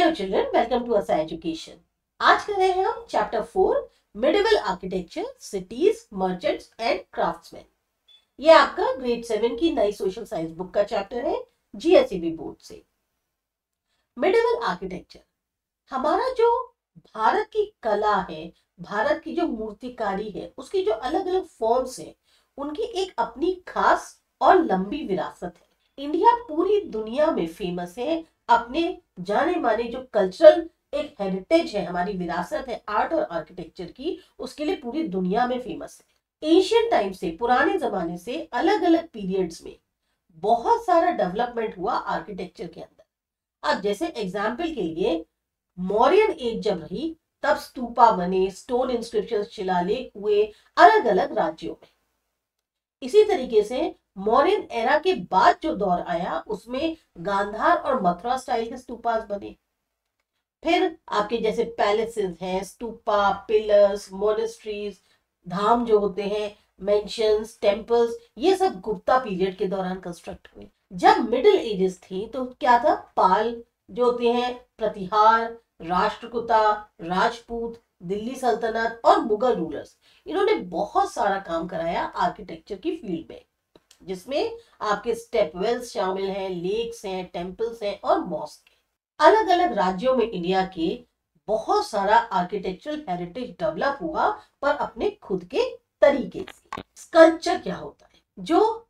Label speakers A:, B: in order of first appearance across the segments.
A: Hello children, welcome to असा education. आज कर रहे हैं हम chapter 4 medieval architecture, cities, merchants and craftsman. ये आपका ग्रेड 7 की नई सोशल साइंस बुक का चैप्टर है जीएसईबी बोर्ड से। मिडिवल आर्किटेक्चर हमारा जो भारत की कला है, भारत की जो मूर्तिकारी है, उसकी जो अलग अलग फॉर्म्स है, उनकी एक अपनी खास और लंबी विरासत है। इंडिया पूरी दुनिया में फेमस है अपने जाने माने जो कल्चरल एक हेरिटेज है, हमारी विरासत है आर्ट और आर्किटेक्चर की, उसके लिए पूरी दुनिया में फेमस है। एशियन टाइम से, पुराने जमाने से अलग अलग पीरियड्स में बहुत सारा डेवलपमेंट हुआ आर्किटेक्चर के अंदर। अब जैसे एग्जाम्पल के लिए मौर्यन एज जब रही तब स्तूपा बने, स्टोन इंस्क्रिप्शन, शिलालेख हुए अलग अलग राज्यों में। इसी तरीके से मौर्यन एरा के बाद जो दौर आया उसमें गांधार और मथुरा स्टाइल के स्तूपास बने। फिर आपके जैसे पैलेसेस हैं, स्तूपा, पिलर्स, मोनेस्ट्रीज, धाम जो होते हैं, मेंशंस, टेम्पल्स, ये सब गुप्ता पीरियड के दौरान कंस्ट्रक्ट हुए। जब मिडिल एजेस थी तो क्या था, पाल जो होते हैं, प्रतिहार, राष्ट्रकूटा, राजपूत, दिल्ली सल्तनत और मुगल रूलर्स, इन्होंने बहुत सारा काम कराया आर्किटेक्चर की फील्ड में, जिसमें आपके स्टेप वेल्स शामिल हैं, लेक्स हैं, टेम्पल्स हैं और मॉस्क हैं। अलग अलग राज्यों में इंडिया के बहुत सारा आर्किटेक्चरल हेरिटेज डेवलप हुआ, पर अपने खुद के तरीके से। स्कल्पचर क्या होता है? जो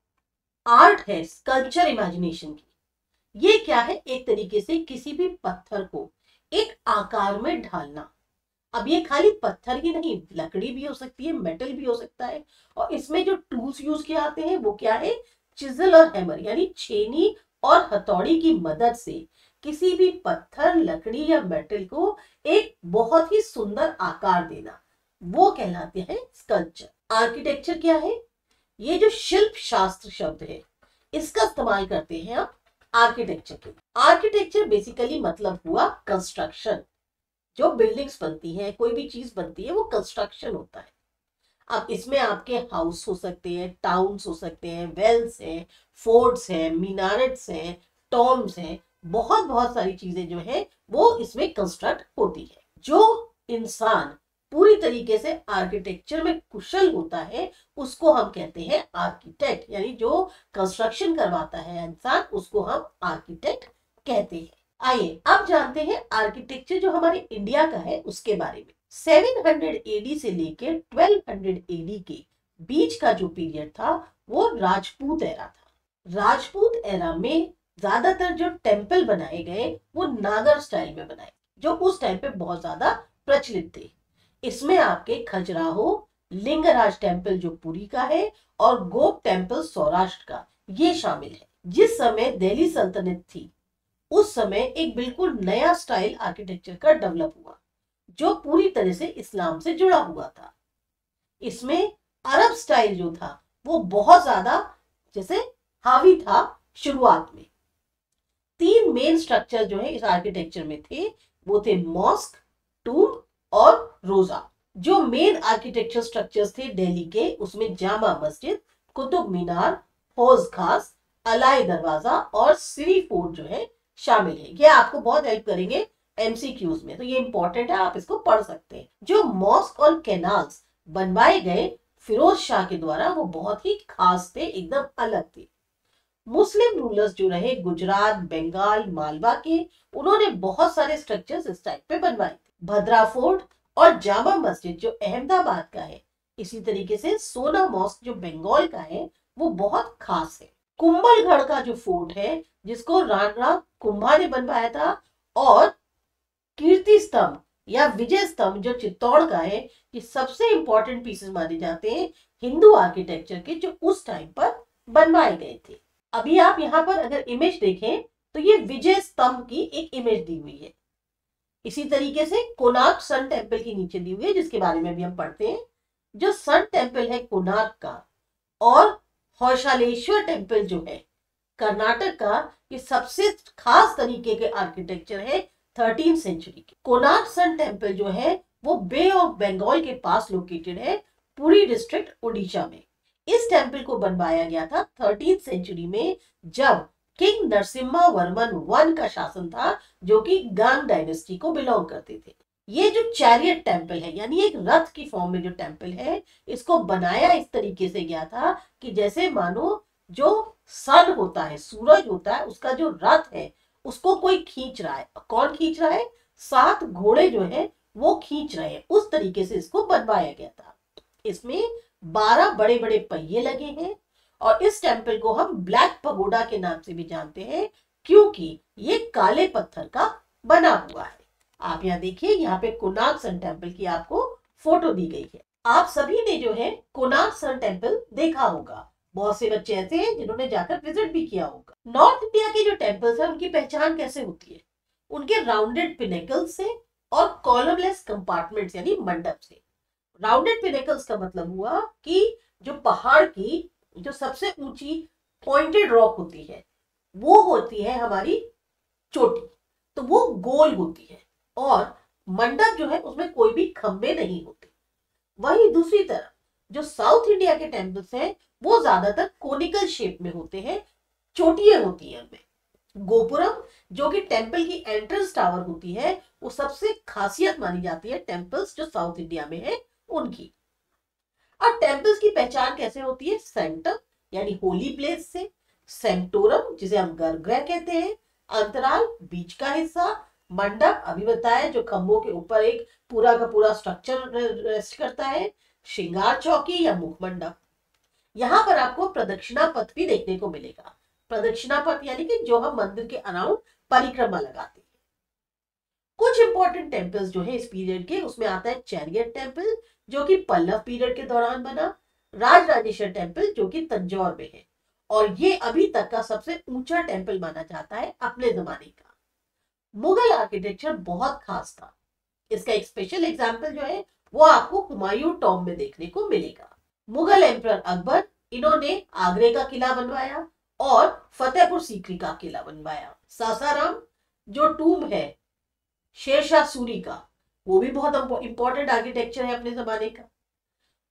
A: आर्ट है स्कल्पचर इमेजिनेशन की, ये क्या है? एक तरीके से किसी भी पत्थर को एक आकार में ढालना। अब ये खाली पत्थर ही नहीं, लकड़ी भी हो सकती है, मेटल भी हो सकता है, और इसमें जो टूल्स यूज किए जाते हैं वो क्या है, चिजल और हैमर, यानी छेनी और हथौड़ी की मदद से किसी भी पत्थर, लकड़ी या मेटल को एक बहुत ही सुंदर आकार देना, वो कहलाते हैं स्कल्पचर। आर्किटेक्चर क्या है? ये जो शिल्प शास्त्र शब्द है, इसका इस्तेमाल करते हैं आप आर्किटेक्चर के। आर्किटेक्चर बेसिकली मतलब हुआ कंस्ट्रक्शन। जो बिल्डिंग्स बनती हैं, कोई भी चीज बनती है, वो कंस्ट्रक्शन होता है। अब इसमें आपके हाउस हो सकते हैं, टाउन्स हो सकते हैं, वेल्स हैं, फोर्ट्स हैं, मीनारेट्स हैं, टॉम्स हैं, बहुत बहुत सारी चीजें जो है वो इसमें कंस्ट्रक्ट होती है। जो इंसान पूरी तरीके से आर्किटेक्चर में कुशल होता है उसको हम कहते हैं आर्किटेक्ट, यानी जो कंस्ट्रक्शन करवाता है इंसान, उसको हम आर्किटेक्ट कहते हैं। आइए अब जानते हैं आर्किटेक्चर जो हमारे इंडिया का है उसके बारे में। 700 एडी से लेकर 1200 एडी के बीच का जो पीरियड था वो राजपूत एरा था। राजपूत एरा में ज्यादातर जो टेम्पल बनाए गए वो नागर स्टाइल में बनाए, जो उस टाइम पे बहुत ज्यादा प्रचलित थे। इसमें आपके खजुराहो लिंगराज टेम्पल जो पुरी का है और गोप टेम्पल सौराष्ट्र का, ये शामिल है। जिस समय दिल्ली सल्तनत थी उस समय एक बिल्कुल नया स्टाइल आर्किटेक्चर का डेवलप हुआ जो पूरी तरह से इस्लाम से जुड़ा हुआ था। इसमें अरब स्टाइल जो था वो बहुत ज्यादा जैसे हावी था। शुरुआत में 3 मेन स्ट्रक्चर जो है इस आर्किटेक्चर में थे, वो थे मॉस्क, टूम और रोजा। जो मेन आर्किटेक्चर स्ट्रक्चर्स थे दिल्ली के, उसमें जामा मस्जिद, कुतुब मीनार, हौज खास, अलाई दरवाजा और सिरी फोर्ट जो है शामिल है। ये आपको बहुत हेल्प करेंगे एमसीक्यूज में, तो ये इंपॉर्टेंट है, आप इसको पढ़ सकते हैं। जो मॉस्क और कैनाल्स बनवाए गए फिरोज शाह के द्वारा वो बहुत ही खास थे, एकदम अलग थे। मुस्लिम रूलर्स जो रहे गुजरात, बंगाल, मालवा के, उन्होंने बहुत सारे स्ट्रक्चर्स इस टाइप पे बनवाए थे। भद्रा फोर्ट और जामा मस्जिद जो अहमदाबाद का है, इसी तरीके से सोना मॉस्क जो बंगाल का है, वो बहुत खास है। कुंभलगढ़ का जो फोर्ट है जिसको राणा कुंभा ने बनवाया था, और कीर्ति स्तंभ या विजय स्तंभ जो चित्तौड़ का है, ये सबसे इंपॉर्टेंट पीसेस माने जाते हैं हिंदू आर्किटेक्चर के, जो उस टाइम पर बनवाए गए थे। अभी आप यहाँ पर अगर इमेज देखें तो ये विजय स्तंभ की एक इमेज दी हुई है। इसी तरीके से कोणार्क सन टेम्पल की नीचे दी हुई है, जिसके बारे में भी हम पढ़ते हैं। जो सन टेम्पल है कोणार्क का और हौशालेश्वर टेम्पल जो है कर्नाटक का, ये सबसे खास तरीके के आर्किटेक्चर है 13th सेंचुरी के। कोणार्क सन टेम्पल जो है वो बे ऑफ बंगाल के पास लोकेटेड है, पुरी डिस्ट्रिक्ट उड़ीसा में। इस टेम्पल को बनवाया गया था 13th सेंचुरी में, जब किंग नरसिम्हा वर्मन वन का शासन था, जो कि गांग डायनेस्टी को बिलोंग करते थे। ये जो चैरियट टेम्पल है, यानी एक रथ की फॉर्म में जो टेम्पल है, इसको बनाया इस तरीके से गया था कि जैसे मानो जो सन होता है, सूरज होता है, उसका जो रथ है उसको कोई खींच रहा है। कौन खींच रहा है? 7 घोड़े जो है वो खींच रहे हैं। उस तरीके से इसको बनवाया गया था। इसमें 12 बड़े बड़े पहिए लगे हैं और इस टेम्पल को हम ब्लैक पगोडा के नाम से भी जानते हैं, क्योंकि ये काले पत्थर का बना हुआ है। आप यहाँ देखिए, यहाँ पे कोणार्क सन टेम्पल की आपको फोटो दी गई है। आप सभी ने जो है कोणार्क सन टेम्पल देखा होगा। बहुत से बच्चे ऐसे हैं जिन्होंने जाकर विजिट भी किया होगा। नॉर्थ इंडिया के जो टेम्पल्स है उनकी पहचान कैसे होती है? उनके राउंडेड पिनेकल्स से और कॉलमलेस कंपार्टमेंट्स यानी मंडप से। राउंडेड पिनेकल्स का मतलब हुआ कि जो पहाड़ की जो सबसे ऊंची पॉइंटेड रॉक होती है वो होती है हमारी चोटी, तो वो गोल होती है और मंडप जो है उसमें कोई भी खंबे नहीं होते। वहीं दूसरी तरफ जो साउथ इंडिया के टेम्पल्स हैं वो ज्यादातर कोनिकल शेप में होते हैं, चोटियां होती है उनमें। गोपुरम जो कि टेम्पल की एंट्रेंस टावर होती है, वो सबसे खासियत मानी जाती है टेम्पल्स जो साउथ इंडिया में है उनकी। अब टेम्पल्स की पहचान कैसे होती है? सेंटम यानी होली प्लेस से, सेंटोरम जिसे हम गर्भगृह कहते हैं, अंतराल बीच का हिस्सा, मंडप अभी बताया जो खंभों के ऊपर एक पूरा का पूरा स्ट्रक्चर रेस्ट करता है, श्रृंगार चौकी या मुख मंडप। यहाँ पर आपको प्रदक्षिणा पथ भी देखने को मिलेगा। प्रदक्षिणा पथ यानी कि जो हम मंदिर के अराउंड परिक्रमा लगाते हैं। कुछ इंपॉर्टेंट टेम्पल्स जो है इस पीरियड के, उसमें आता है चैरियट टेम्पल जो कि पल्लव पीरियड के दौरान बना, राजराजेश्वर टेम्पल जो कि तंजौर में है, और ये अभी तक का सबसे ऊंचा टेम्पल माना जाता है अपने जमाने का। मुगल आर्किटेक्चर बहुत खास था। इसका एक स्पेशल एग्जाम्पल जो है वो आपको हुमायूं टॉम्ब में देखने को मिलेगा। मुगल एम्परर अकबर, इन्होंने आगरे का किला बनवाया और फतेहपुर सीकरी का किला बनवाया। सासाराम जो टूम है शेरशाह सूरी का, वो भी बहुत इंपॉर्टेंट आर्किटेक्चर है अपने जमाने का।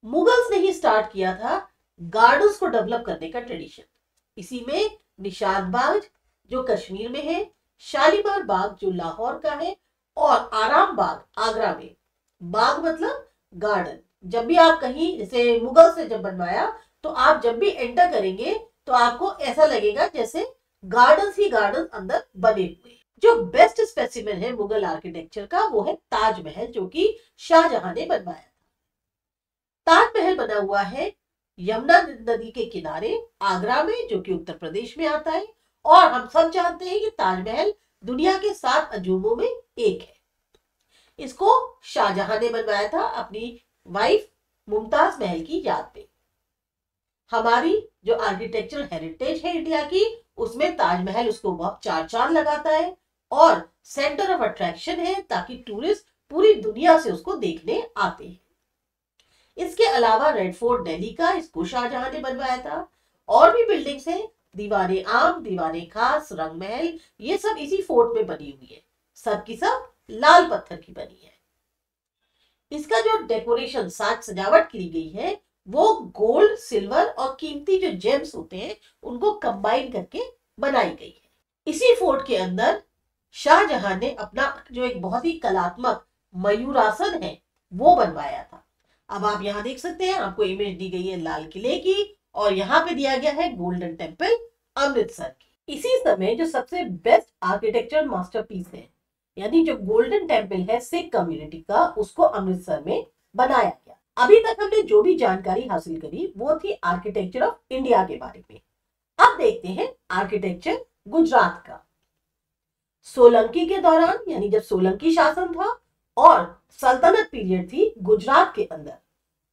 A: मुगल्स ने ही स्टार्ट किया था गार्डन्स को डेवलप करने का ट्रेडिशन। इसी में निशाद बाग जो कश्मीर में है, शालीमार बाग जो लाहौर का है, और आराम बाग आगरा में। बाग मतलब गार्डन। जब भी आप कहीं जैसे मुगल से जब बनवाया तो आप जब भी एंटर करेंगे तो आपको ऐसा लगेगा जैसे गार्डन्स ही गार्डन अंदर बने हुए। जो बेस्ट स्पेसिमेन है मुगल आर्किटेक्चर का वो है ताजमहल, जो कि शाहजहां ने बनवाया था। ताजमहल बना हुआ है यमुना नदी के किनारे आगरा में, जो कि उत्तर प्रदेश में आता है, और हम सब जानते हैं कि ताजमहल दुनिया के 7 अजूबों में एक है। इसको शाहजहां ने बनवाया था अपनी वाइफ मुमताज महल की याद में। हमारी जो आर्किटेक्चरल हेरिटेज है इंडिया की, उसमें ताजमहल उसको बहुत 4 चांद लगाता है और सेंटर ऑफ अट्रैक्शन है, ताकि टूरिस्ट पूरी दुनिया से उसको देखने आते हैं। इसके अलावा रेड फोर्ट दिल्ली का, इसको शाहजहां ने बनवाया था। और भी बिल्डिंग्स हैं, दीवाने आम, दीवाने खास, रंग महल, ये सब इसी फोर्ट में बनी हुई है। सब की सब लाल पत्थर की बनी है। इसका जो डेकोरेशन साज सजावट की गई है वो गोल्ड, सिल्वर और कीमती जो जेम्स होते हैं उनको कंबाइन करके बनाई गई है। इसी फोर्ट के अंदर शाहजहां ने अपना जो एक बहुत ही कलात्मक मयूरासन है वो बनवाया था। अब आप यहाँ देख सकते हैं, आपको इमेज दी गई है लाल किले की, और यहाँ पे दिया गया है गोल्डन टेम्पल अमृतसर की। इसी समय जो सबसे बेस्ट आर्किटेक्चर मास्टरपीस है, यानी जो गोल्डन टेम्पल है सिख कम्युनिटी का, उसको अमृतसर में बनाया गया। अभी तक हमने जो भी जानकारी हासिल करी वो थी आर्किटेक्चर ऑफ इंडिया के बारे में। अब देखते हैं आर्किटेक्चर गुजरात का। सोलंकी के दौरान, यानी जब सोलंकी शासन था और सल्तनत पीरियड थी गुजरात के अंदर,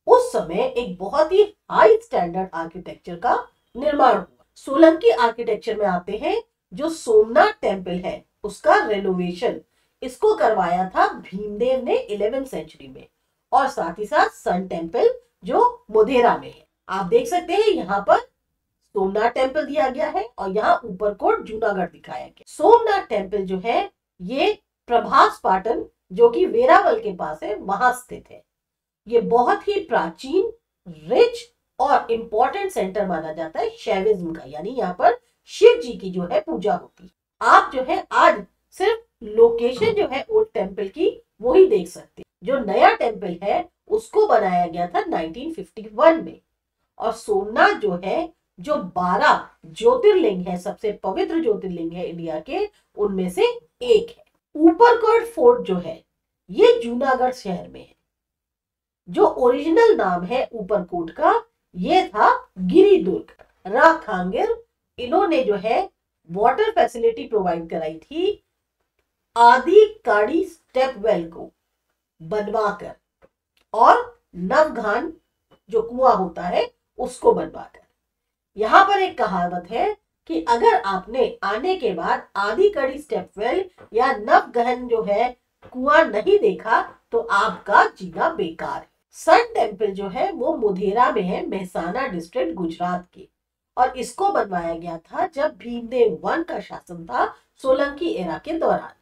A: उस समय एक बहुत ही हाई स्टैंडर्ड आर्किटेक्चर का निर्माण हुआ। सोलंकी आर्किटेक्चर में आते हैं जो सोमनाथ टेम्पल है उसका रेनोवेशन, इसको करवाया था भीमदेव ने 11वीं सेंचुरी में, और साथ ही साथ सन टेम्पल जो मोधेरा में है। आप देख सकते हैं यहाँ पर सोमनाथ टेम्पल दिया गया है और यहाँ ऊपर कोट जूनागढ़ दिखाया गया। सोमनाथ टेम्पल जो है ये प्रभास पाटन जो कि वेरावल के पास है वहां स्थित है। ये बहुत ही प्राचीन, रिच और इंपॉर्टेंट सेंटर माना जाता है शैविज्म का, यानी यहाँ पर शिव जी की जो है पूजा होती है। आप जो है आज सिर्फ लोकेशन जो है ओल्ड टेम्पल की वो ही देख सकते हैं। जो नया टेम्पल है उसको बनाया गया था 1951 में। और सोमनाथ जो है, जो 12 ज्योतिर्लिंग है, सबसे पवित्र ज्योतिर्लिंग है इंडिया के, उनमें से एक है। ऊपरकोट फोर्ट जो है ये जूनागढ़ शहर में है। जो ओरिजिनल नाम है ऊपरकोट का ये था गिरिदुर्ग। राखांगिर इन्होंने जो है वाटर फैसिलिटी प्रोवाइड कराई थी आदि काड़ी स्टेप वेल को बनवाकर, और नवघान जो कुआं होता है उसको बनवाकर। यहां पर एक कहावत है कि अगर आपने आने के बाद आदि कड़ी स्टेपवेल या नवगहन जो है कुआं नहीं देखा तो आपका जीना बेकार है। सन टेम्पल जो है वो मुधेरा में है, मेहसाना डिस्ट्रिक्ट गुजरात के, और इसको बनवाया गया था जब भीमदेव वन का शासन था सोलंकी एरा के दौरान।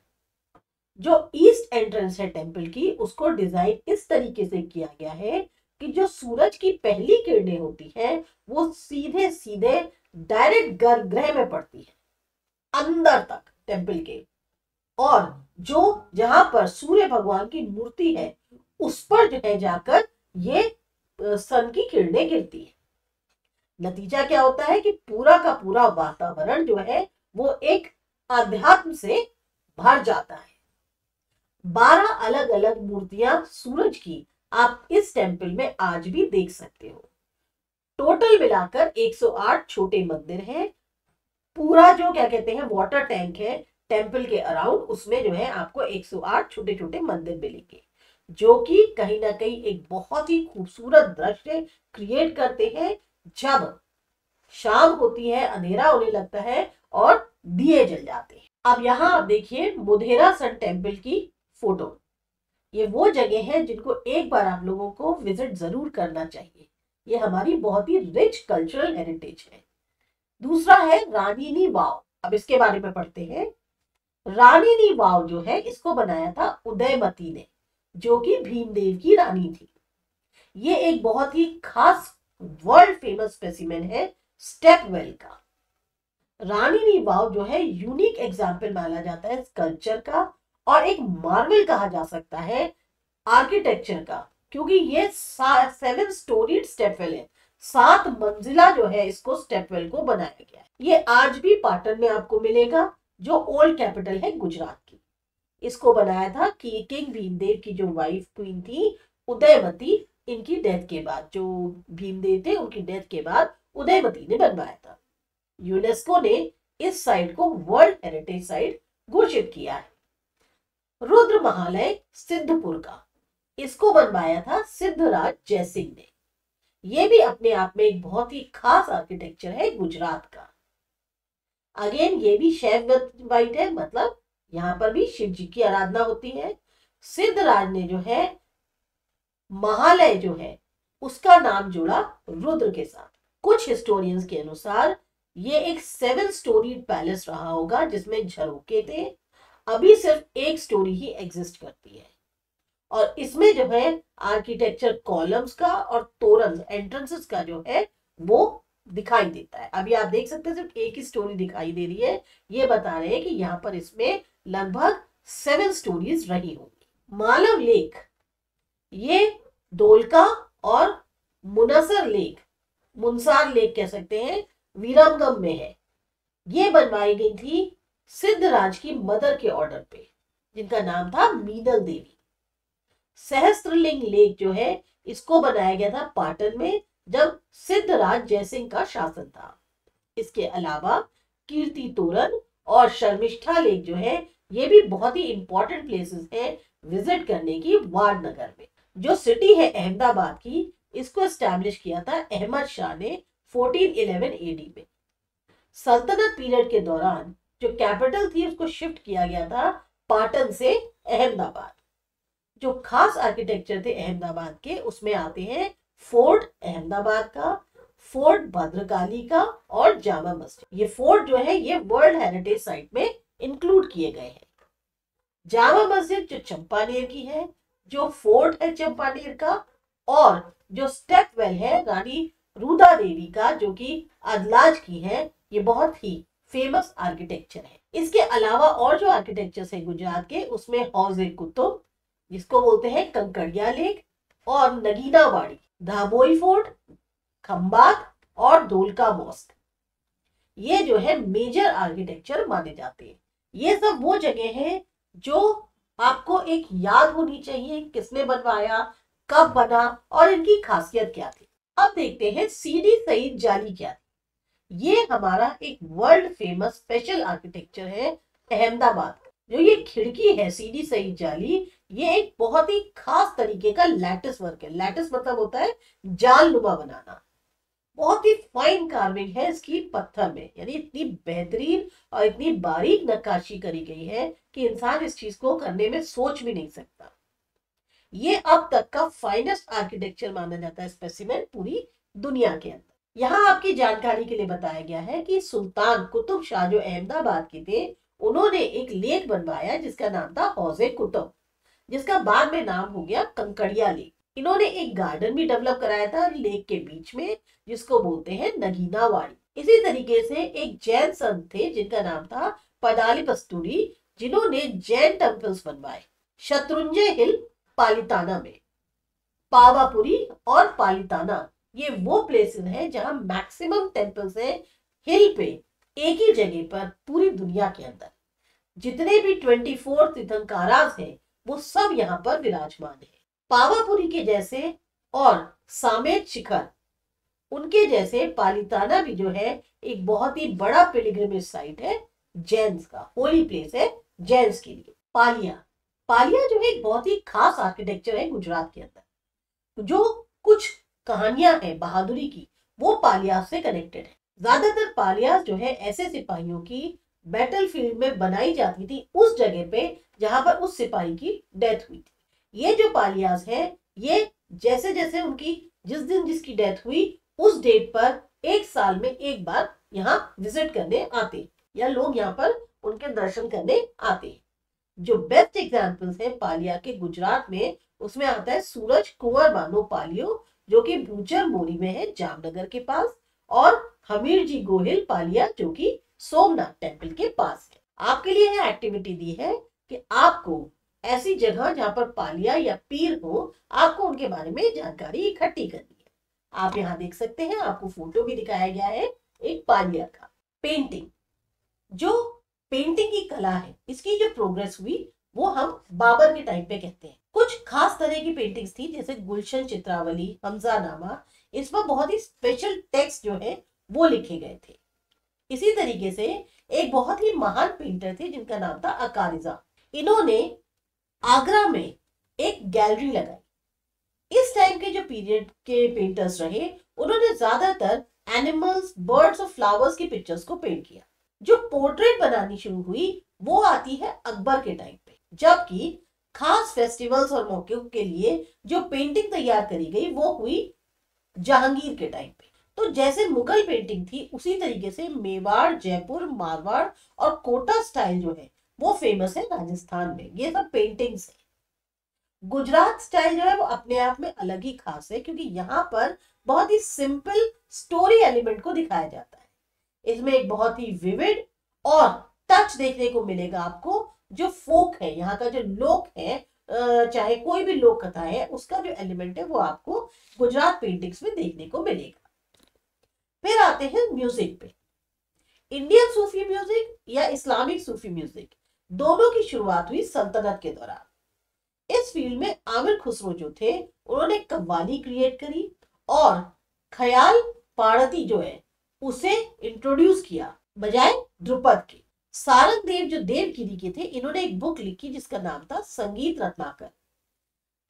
A: जो ईस्ट एंट्रेंस है टेम्पल की उसको डिजाइन इस तरीके से किया गया है कि जो सूरज की पहली किरणें होती हैं वो सीधे सीधे डायरेक्ट गर्भगृह में पड़ती है अंदर तक टेम्पल के, और जो जहां पर सूर्य भगवान की मूर्ति है उस पर जो है जाकर ये सन की किरणें गिरती है। नतीजा क्या होता है कि पूरा का पूरा वातावरण जो है वो एक अध्यात्म से भर जाता है। 12 अलग अलग मूर्तियां सूरज की आप इस टेम्पल में आज भी देख सकते हो। टोटल मिलाकर 108 छोटे मंदिर हैं। पूरा जो क्या कहते हैं वाटर टैंक है टेम्पल के अराउंड, उसमें जो है आपको 108 छोटे छोटे मंदिर मिलेंगे, जो कि कहीं ना कहीं एक बहुत ही खूबसूरत दृश्य क्रिएट करते हैं। जब शाम होती है, अंधेरा होने लगता है और दिए जल जाते हैं। अब यहाँ आप देखिए मुधेरा सन टेम्पल की फोटो। ये वो जगह है जिनको एक बार आप लोगों को विजिट जरूर करना चाहिए। ये हमारी बहुत ही रिच कल्चरल हेरिटेज है। दूसरा है रानीनी वाव। अब इसके बारे में पढ़ते हैं। रानीनी वाव जो है इसको बनाया था उदयमती ने, जो कि भीमदेव की रानी थी। ये एक बहुत ही खास वर्ल्ड फेमस स्पेसिमेन है स्टेपवेल का। रानीनी वाव जो है यूनिक एग्जाम्पल माना जाता है स्कल्पचर का, और एक मार्वल कहा जा सकता है आर्किटेक्चर का, क्योंकि ये 7 स्टोरीड स्टेपवेल है। 7 मंजिला जो है इसको स्टेपवेल को बनाया गया है। ये आज भी पाटन में आपको मिलेगा, जो ओल्ड कैपिटल है गुजरात की। इसको बनाया था कि किंग भीमदेव की जो वाइफ क्वीन थी उदयमती, इनकी डेथ के बाद, जो भीमदेव थे उनकी डेथ के बाद उदयमती ने बनवाया था। यूनेस्को ने इस साइट को वर्ल्ड हेरिटेज साइट घोषित किया है। रुद्र महालय सिद्धपुर का, इसको बनवाया था सिद्धराज जयसिंह ने। यह भी अपने आप में एक बहुत ही खास आर्किटेक्चर है गुजरात का। अगेन ये भी शैव वाइट है, मतलब यहां पर भी शिव जी की आराधना होती है। सिद्धराज ने जो है महालय जो है उसका नाम जोड़ा रुद्र के साथ। कुछ हिस्टोरियंस के अनुसार ये एक 7 स्टोरीड पैलेस रहा होगा जिसमें झरोके थे। अभी सिर्फ एक स्टोरी ही एग्जिस्ट करती है, और इसमें जो है आर्किटेक्चर कॉलम्स का और तोरण एंट्रेंसेस का जो है वो दिखाई देता है। अभी आप देख सकते हैं सिर्फ एक ही स्टोरी दिखाई दे रही है। ये बता रहे हैं कि यहाँ पर इसमें लगभग 7 स्टोरीज रही होंगी। मालव लेक, ये दोलका और मुनसर लेक, मुनसार लेक कह सकते हैं, वीरांगम में है। ये बनवाई गई थी सिद्धराज की मदर के ऑर्डर पे, जिनका नाम था मीनल देवी। सहस्त्रलिंग लेक जो है इसको बनाया गया था पाटन में जब सिद्धराज जयसिंह का शासन था। इसके अलावा कीर्ति तोरण और शर्मिष्ठा लेक जो है ये भी बहुत ही इंपॉर्टेंट प्लेसेस हैं विजिट करने की वारनगर में। जो सिटी है अहमदाबाद की, इसको एस्टैब्लिश किया था अहमद शाह ने 1411 एडी में। सल्तनत पीरियड के दौरान जो कैपिटल थी उसको शिफ्ट किया गया था पाटन से अहमदाबाद। जो खास आर्किटेक्चर थे अहमदाबाद के उसमें आते हैं फोर्ट अहमदाबाद का, फोर्ट भद्रकाली का और जामा मस्जिद। ये फोर्ट जो है ये वर्ल्ड हेरिटेज साइट में इंक्लूड किए गए हैं। जामा मस्जिद जो चंपानेर की है, जो फोर्ट है चंपानेर का, और जो स्टेपवेल है रानी रूदा देवी का जो कि अदलाज की है, ये बहुत ही फेमस आर्किटेक्चर है। इसके अलावा और जो आर्किटेक्चर्स है गुजरात के, उसमें हौज-ए कुतुब, जिसको बोलते हैं कंकड़िया लेक, और नगीनावाड़ी, धामोई फोर्ट, खंबात और धोलका मॉस्क, ये जो है मेजर आर्किटेक्चर माने जाते हैं। ये सब वो जगह है जो आपको एक याद होनी चाहिए, किसने बनवाया, कब बना और इनकी खासियत क्या थी। अब देखते हैं सीडी सईद जाली क्या थी। ये हमारा एक वर्ल्ड फेमस स्पेशल आर्किटेक्चर है अहमदाबाद। जो ये खिड़की है सीडी सईद जाली, ये एक बहुत ही खास तरीके का लैटिस वर्क है। लैटिस मतलब होता है जाल नुमा बनाना। बहुत ही फाइन कार्विंग है इसकी पत्थर में, यानी इतनी बेहतरीन और इतनी बारीक नक्काशी करी गई है कि इंसान इस चीज को करने में सोच भी नहीं सकता। ये अब तक का फाइनेस्ट आर्किटेक्चर माना जाता है स्पेसिमेन पूरी दुनिया के अंदर। यहाँ आपकी जानकारी के लिए बताया गया है कि सुल्तान कुतुब शाह जो अहमदाबाद के थे, उन्होंने एक लेक बनवाया जिसका नाम था हौजे कुतुब, जिसका बाद में नाम हो गया कंकड़िया लेक। इन्होंने एक गार्डन भी डेवलप कराया था लेक के बीच में, जिसको बोलते हैं नगीनावाड़ी। इसी तरीके से एक जैन संत थे जिनका नाम था पदालिपस्तुरी, जिन्होंने जैन टेम्पल्स बनवाए शत्रुंजय हिल पालिताना में। पावापुरी और पालिताना ये वो प्लेसेस हैं जहां मैक्सिमम टेम्पल्स है हिल पे, एक ही जगह पर पूरी दुनिया के अंदर। जितने भी 24 तीर्थंकारास हैं वो सब यहाँ पर विराजमान है। पावापुरी के जैसे और सामेत शिखर, उनके जैसे पालिताना भी जो है एक बहुत ही बड़ा पिलग्रिमेज साइट है जैन्स का, होली प्लेस है जैन्स के लिए। पालिया पालिया जो है एक बहुत ही खास आर्किटेक्चर है गुजरात के अंदर। जो कुछ कहानियां हैं बहादुरी की, वो पालिया से कनेक्टेड है। ज्यादातर पालिया जो है ऐसे सिपाहियों की बैटलफील्ड में बनाई जाती थी उस जगह पे जहां पर उस सिपाही की डेथ हुई थी। ये जो पालियास है, ये जैसे जैसे उनकी जिस दिन जिसकी डेथ हुई उस डेट पर एक साल में एक बार यहाँ विजिट करने आते, या लोग यहाँ पर उनके दर्शन करने आते। जो बेस्ट एग्जाम्पल्स है पालिया के गुजरात में, उसमें आता है सूरज कुंवर बानो पालियो, जो कि भूचर मोरी में है जामनगर के पास, और हमीर जी गोहिल पालिया जो कि सोमनाथ टेम्पल के पास है। आपके लिए यह एक्टिविटी दी है कि आपको ऐसी जगह जहां पर पालिया या पीर हो, आपको उनके बारे में जानकारी इकट्ठी करनी है। आप यहाँ देख सकते हैं, आपको फोटो भी दिखाया गया है एक पालिया का। पेंटिंग, जो पेंटिंग की कला है, इसकी जो प्रोग्रेस हुई वो हम बाबर के टाइम पे कहते हैं। कुछ खास तरह की पेंटिंग्स थी जैसे गुलशन चित्रावली, हमजानामा, इस पर बहुत ही स्पेशल टेक्स्ट जो है वो लिखे गए थे। इसी तरीके से एक बहुत ही महान पेंटर थे जिनका नाम था अकारिजा। इन्होंने आगरा में एक गैलरी लगाई। इस टाइम के जो पीरियड के पेंटर्स रहे, उन्होंने ज्यादातर एनिमल्स, बर्ड्स और फ्लावर्स की पिक्चर्स को पेंट किया। जो पोर्ट्रेट बनानी शुरू हुई वो आती है अकबर के टाइम पे, जबकि खास फेस्टिवल्स और मौकों के लिए जो पेंटिंग तैयार करी गई वो हुई जहांगीर के टाइम पे। तो जैसे मुगल पेंटिंग थी उसी तरीके से मेवाड़, जयपुर, मारवाड़ और कोटा स्टाइल जो है वो फेमस है राजस्थान में। ये सब पेंटिंग्स है। गुजरात स्टाइल जो है वो अपने आप में अलग ही खास है, क्योंकि यहाँ पर बहुत ही सिंपल स्टोरी एलिमेंट को दिखाया जाता है। इसमें एक बहुत ही विविड और टच देखने को मिलेगा आपको। जो फोक है, यहाँ का जो लोक है, चाहे कोई भी लोक कथा है, उसका जो एलिमेंट है वो आपको गुजरात पेंटिंग्स में देखने को मिलेगा। फिर आते हैं म्यूजिक पे। इंडियन सूफी म्यूजिक या इस्लामिक सूफी म्यूजिक, दोनों की शुरुआत हुई सल्तनत के दौरान। इस फील्ड में आमिर खुसरो जो थे, उन्होंने कव्वाली क्रिएट करी और ख्याल पाड़ती जो है उसे इंट्रोड्यूस किया बजाय ध्रुपद के। सारंग देव जो देवगिरी के थे, इन्होंने एक बुक लिखी जिसका नाम था संगीत रत्नाकर।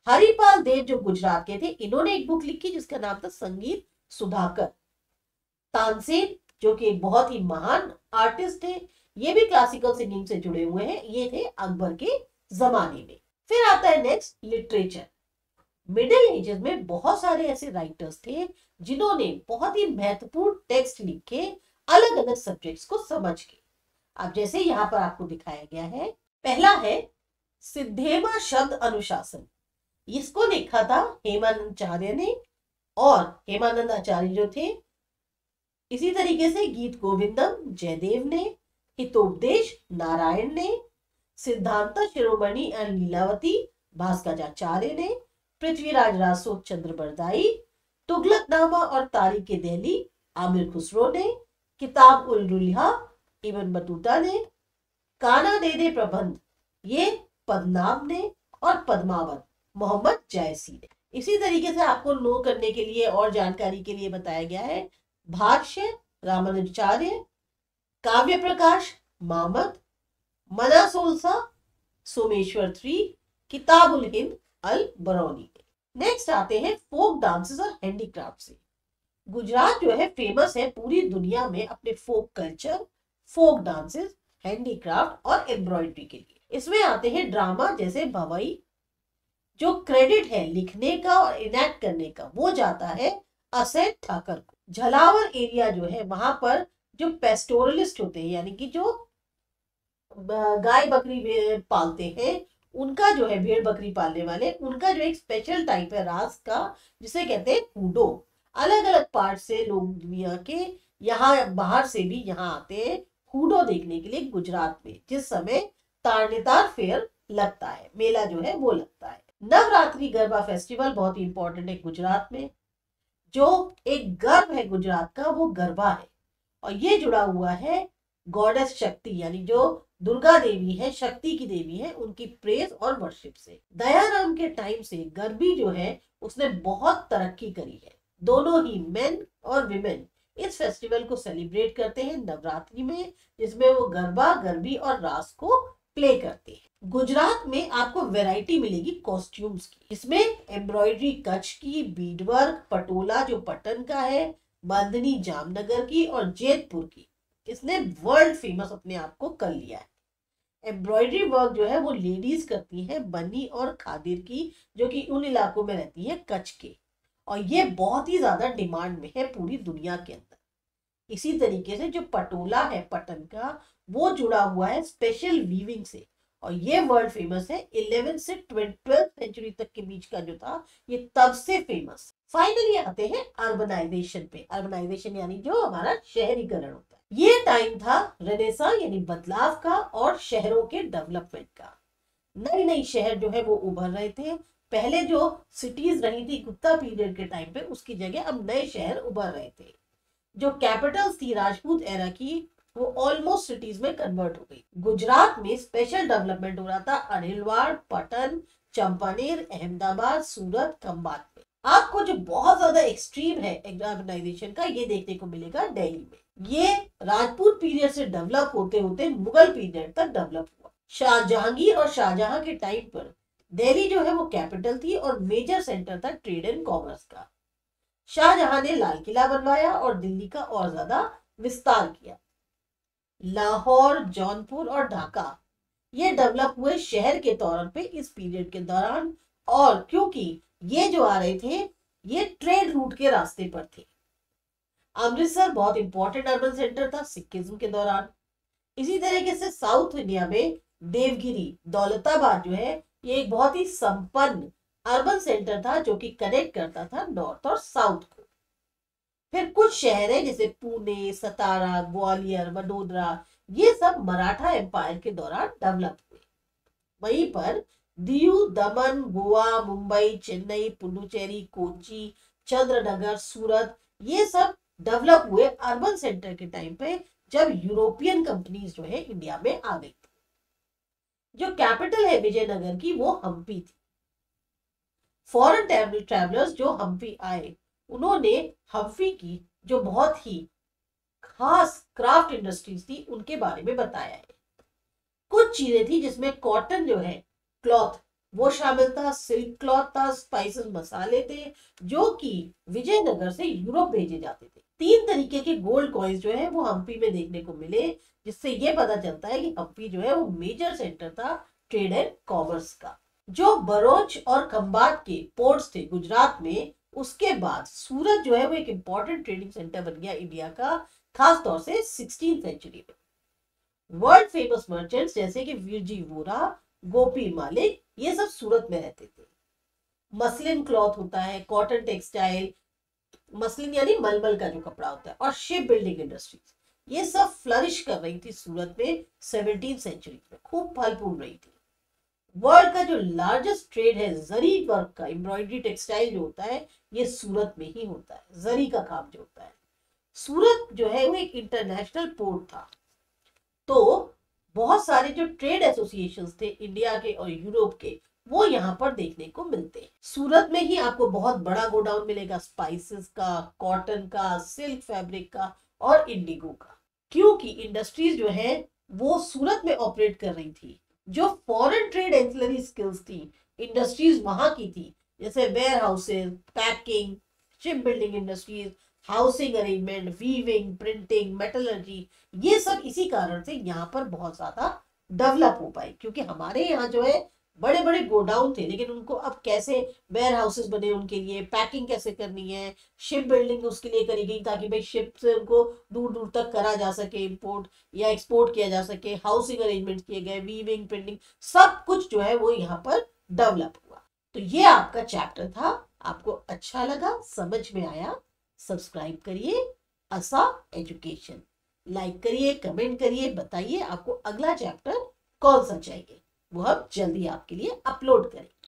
A: हरिपाल देव जो गुजरात के थे, इन्होंने एक बुक लिखी जिसका नाम था संगीत सुधाकर। तानसेन जो कि एक बहुत ही महान आर्टिस्ट थे, ये भी क्लासिकल सिंगिंग से जुड़े हुए हैं। ये थे अकबर के जमाने में। फिर आता है नेक्स्ट लिटरेचर। मिडिल एजेस में बहुत सारे ऐसे राइटर्स थे जिन्होंने बहुत ही महत्वपूर्ण टेक्स्ट लिखे अलग अलग सब्जेक्ट्स को समझ के। अब जैसे यहाँ पर आपको दिखाया गया है, पहला है सिद्धेमा शब्द अनुशासन। इसको लिखा था हेमानंद आचार्य ने, और हेमानंद आचार्य जो थे इसी तरीके से गीत गोविंदम जयदेव ने, हितोपदेश नारायण ने, सिद्धांत शिरोमणि एंड लीलावती भास्कराचार्य ने, पृथ्वीराज रासो चंद्र बरदाई, तुगलकनामा और तारीख दिल्ली आमिर खुसरो ने, किताब उल रुल्हा इब्न बतूता ने, काना दे प्रबंध ये पद्मनाभ ने, और पद्मावत मोहम्मद जायसी ने। इसी तरीके से आपको नो करने के लिए और जानकारी के लिए बताया गया है भाष्य रामानुजाचार्य, काव्य प्रकाश मामद, मनासोलसा सोमेश्वर थ्री, किताबुल हिंद अल बरौनी। नेक्स्ट आते हैं फोक डांसेस और हैंडीक्राफ्ट से। गुजरात जो है फेमस है पूरी दुनिया में अपने folk culture, folk dances, handicraft और एम्ब्रॉयडरी के लिए। इसमें आते हैं ड्रामा जैसे भवई, जो क्रेडिट है लिखने का और इनैक्ट करने का वो जाता है असेट ठाकर को। झलावर एरिया जो है वहां पर जो पेस्टोरलिस्ट होते हैं यानी कि जो गाय बकरी पालते हैं उनका जो है भेड़ बकरी पालने वाले उनका जो एक स्पेशल टाइप है रास का जिसे कहते हैं कूडो। अलग अलग पार्ट से लोग दुनिया के यहाँ बाहर से भी यहाँ आते हैं हूडो देखने के लिए गुजरात में, जिस समय तारनेतार फेयर लगता है, मेला जो है वो लगता है। नवरात्रि गरबा फेस्टिवल बहुत ही इंपॉर्टेंट है गुजरात में। जो एक गर्व है गुजरात का वो गरबा है और ये जुड़ा हुआ है गॉडेस शक्ति यानी जो दुर्गा देवी है, शक्ति की देवी है, उनकी प्रेज और वर्शिप से। दयाराम के टाइम से गरबी जो है उसने बहुत तरक्की करी है। दोनों ही मेन और विमेन इस फेस्टिवल को सेलिब्रेट करते हैं नवरात्रि में, जिसमें वो गरबा, गरबी और रास को प्ले करते हैं। गुजरात में आपको वैरायटी मिलेगी कॉस्ट्यूम्स की, इसमें एम्ब्रॉयडरी कच्छ की, बीडवर्क पटोला जो पटन का है, बांधनी जामनगर की और जैतपुर की, इसने वर्ल्ड फेमस अपने आप को कर लिया है। एम्ब्रॉयडरी वर्क जो है वो लेडीज करती हैं बन्नी और खादिर की, जो कि उन इलाकों में रहती है कच्छ के, और ये बहुत ही ज्यादा डिमांड में है पूरी दुनिया के अंदर। इसी तरीके से जो पटोला है पटन का वो जुड़ा हुआ है स्पेशल वीविंग से और ये वर्ल्ड फेमस है 11 से 12th सेंचुरी तक के बीच का जो था ये तब से फेमस। फाइनली आते हैं अर्बनाइजेशन पे। अर्बनाइजेशन यानी जो हमारा शहरीकरण होता है। ये टाइम था रेनेसा यानी बदलाव का और शहरों के डेवलपमेंट का। नई नई शहर जो है वो उभर रहे थे। पहले जो सिटीज रही थी गुप्ता पीरियड के टाइम पे उसकी जगह अब नए शहर उभर रहे थे। जो कैपिटल्स थी राजपूत एरा की वो ऑलमोस्ट सिटीज में कन्वर्ट हो गई। गुजरात में स्पेशल डेवलपमेंट हो रहा था अनिलवाड़, पटन, चंपानेर, अहमदाबाद, सूरत, खंभात में। आपको जो बहुत ज्यादा एक्सट्रीम है अर्बनाइजेशन का ये देखने को मिलेगा दिल्ली में। ये राजपूत पीरियड से डेवलप होते होते मुगल पीरियड तक डेवलप हुआ। जहांगीर और शाहजहां के टाइम पर दिल्ली जो है वो कैपिटल थी और मेजर सेंटर था ट्रेड एंड कॉमर्स का। शाहजहां ने लाल किला बनवाया और दिल्ली का और ज्यादा विस्तार किया। लाहौर, जौनपुर और ढाका ये डेवलप हुए शहर के तौर पे इस पीरियड के दौरान, और क्योंकि ये जो आ रहे थे ये ट्रेड रूट के रास्ते पर थे। अमृतसर बहुत इंपॉर्टेंट अर्बन सेंटर था सिखिज्म के दौरान। इसी तरीके से साउथ इंडिया में देवगिरी, दौलताबाद जो है ये एक बहुत ही संपन्न अर्बन सेंटर था जो कि कनेक्ट करता था नॉर्थ और साउथ को। फिर कुछ शहर है जैसे पुणे, सतारा, ग्वालियर, वडोदरा ये सब मराठा एम्पायर के दौरान डेवलप हुए। वहीं पर दीव, दमन, गोवा, मुंबई, चेन्नई, पुडुचेरी, कोची, चंद्रनगर, सूरत ये सब डेवलप हुए अर्बन सेंटर के टाइम पे जब यूरोपियन कंपनीज जो है इंडिया में आ गई थी। जो कैपिटल है विजयनगर की वो हम्पी थी। फॉरेन ट्रैवलर्स जो हम्पी आए उन्होंने हम्पी की जो बहुत ही खास क्राफ्ट इंडस्ट्रीज थी उनके बारे में बताया है। कुछ चीजें थी जिसमें कॉटन जो है क्लॉथ वो शामिल था, सिल्क क्लॉथ था, स्पाइसेस मसाले थे जो कि विजयनगर से यूरोप भेजे जाते थे। 3 तरीके के गोल्ड कॉइन्स जो है वो हम्पी में देखने को मिले, जिससे ये पता चलता है कि हम्पी जो है वो मेजर सेंटर था ट्रेड एंड कॉमर्स का। जो बरोच और खंभात के पोर्ट्स थे गुजरात में, उसके बाद सूरत जो है वो एक इंपॉर्टेंट ट्रेडिंग सेंटर बन गया इंडिया का, खास तौर से 16th सेंचुरी में। वर्ल्ड फेमस मर्चेंट्स जैसे कि वीरजी वोरा, गोपी मालिक ये सब सूरत में रहते थे। मसलिन क्लॉथ होता है, कॉटन टेक्सटाइल, मसलिन यानी मलमल का जो कपड़ा होता है, और शिप बिल्डिंग इंडस्ट्रीज, ये सब फ्लरिश कर रही थी सूरत में 17वीं सेंचुरी में, खूब फल फूल रही थी। वर्ल्ड का जो लार्जेस्ट ट्रेड है जरी वर्क का, एम्ब्रॉयडरी टेक्सटाइल जो होता है, ये सूरत में ही होता है, जरी का काम जो होता है। सूरत जो है वो एक इंटरनेशनल पोर्ट था, तो बहुत सारे जो ट्रेड एसोसिएशंस थे इंडिया के और यूरोप के, वो यहाँ पर देखने को मिलते हैं। सूरत में ही आपको बहुत बड़ा गोडाउन मिलेगा स्पाइसेस का, कॉटन का, सिल्क फैब्रिक का और इंडिगो का, क्योंकि इंडस्ट्रीज जो है वो सूरत में ऑपरेट कर रही थी। जो फॉरेन ट्रेड एंसिलरी स्किल्स थी, इंडस्ट्रीज वहां की थी, जैसे warehouses, packing, ship building industries, housing arrangement, weaving, printing, metallurgy, ये सब इसी कारण से यहाँ पर बहुत ज्यादा डेवलप हो पाए। क्योंकि हमारे यहाँ जो है बड़े बड़े गोडाउन थे, लेकिन उनको अब कैसे वेयर हाउसेस बने, उनके लिए पैकिंग कैसे करनी है, शिप बिल्डिंग उसके लिए करी गई ताकि भाई शिप से उनको दूर दूर तक करा जा सके, इंपोर्ट या एक्सपोर्ट किया जा सके, हाउसिंग अरेंजमेंट किए गए, वीविंग, प्रिंटिंग, सब कुछ जो है वो यहाँ पर डेवलप हुआ। तो ये आपका चैप्टर था, आपको अच्छा लगा, समझ में आया, सब्सक्राइब करिए असा एजुकेशन, लाइक करिए, कमेंट करिए, बताइए आपको अगला चैप्टर कौन सा चाहिए, वो हम जल्दी आपके लिए अपलोड करेंगे।